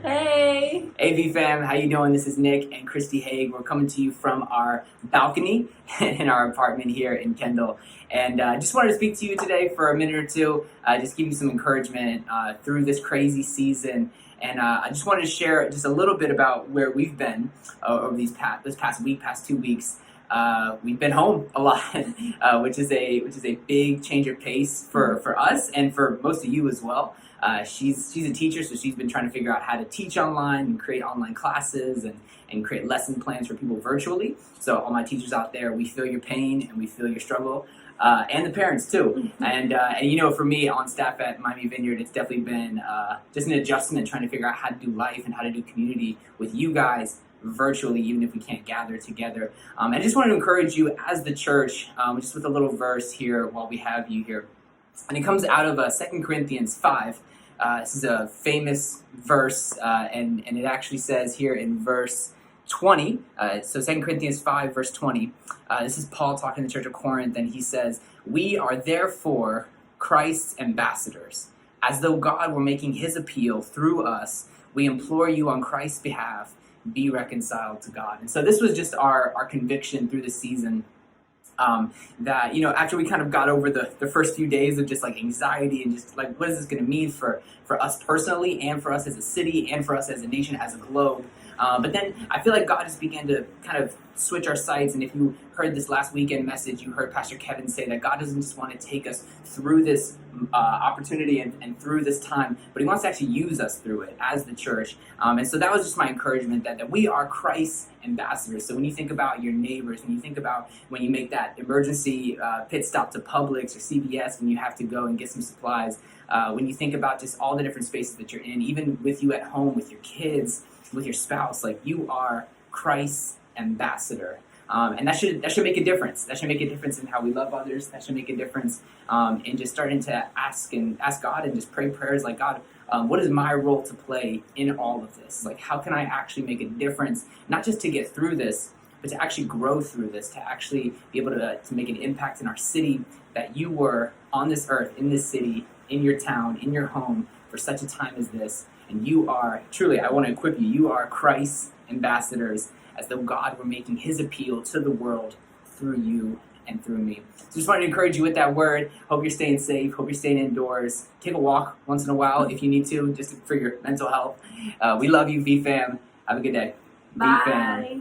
Hey. AV fam, how you doing? This is Nick and Christy Haig. We're coming to you from our balcony in our apartment here in Kendall. And I just wanted to speak to you today for a minute or two, just give you some encouragement through this crazy season. And I just wanted to share just a little bit about where we've been over this past 2 weeks. We've been home a lot, which is a big change of pace for us and for most of you as well. She's a teacher, so she's been trying to figure out how to teach online and create online classes and create lesson plans for people virtually. So all my teachers out there, we feel your pain and we feel your struggle. And the parents too. And you know, for me on staff at Miami Vineyard, it's definitely been just an adjustment trying to figure out how to do life and how to do community with you guys virtually, even if we can't gather together. I just want to encourage you as the church, just with a little verse here while we have you here. And it comes out of 2 Corinthians 5. This is a famous verse, and it actually says here in verse 20, so 2 Corinthians 5, verse 20, this is Paul talking to the church of Corinth, and he says, "We are therefore Christ's ambassadors. As though God were making his appeal through us, we implore you on Christ's behalf, be reconciled to God." And so this was just our conviction through the season. That, you know, after we kind of got over the first few days of just like anxiety and just like what is this going to mean for us personally and for us as a city and for us as a nation, as a globe. But then I feel like God just began to kind of switch our sights. And if you heard this last weekend message, you heard Pastor Kevin say that God doesn't just want to take us through this opportunity and through this time, but he wants to actually use us through it as the church. And so that was just my encouragement, that we are Christ's ambassadors. So when you think about your neighbors, when you think about when you make that emergency pit stop to Publix or CVS, when you have to go and get some supplies, when you think about just all the different spaces that you're in, even with you at home, with your kids, with your spouse, like you are Christ's ambassador. And that should make a difference. That should make a difference in how we love others. That should make a difference in just starting to ask God and just pray prayers like, God, what is my role to play in all of this? Like, how can I actually make a difference, not just to get through this, but to actually grow through this, to actually be able to make an impact in our city, that you were on this earth, in this city, in your town, in your home, for such a time as this. And you are, truly, I want to equip you, you are Christ's ambassadors, as though God were making his appeal to the world through you and through me. So just wanted to encourage you with that word. Hope you're staying safe. Hope you're staying indoors. Take a walk once in a while if you need to, just for your mental health. We love you, V-Fam. Have a good day. Bye.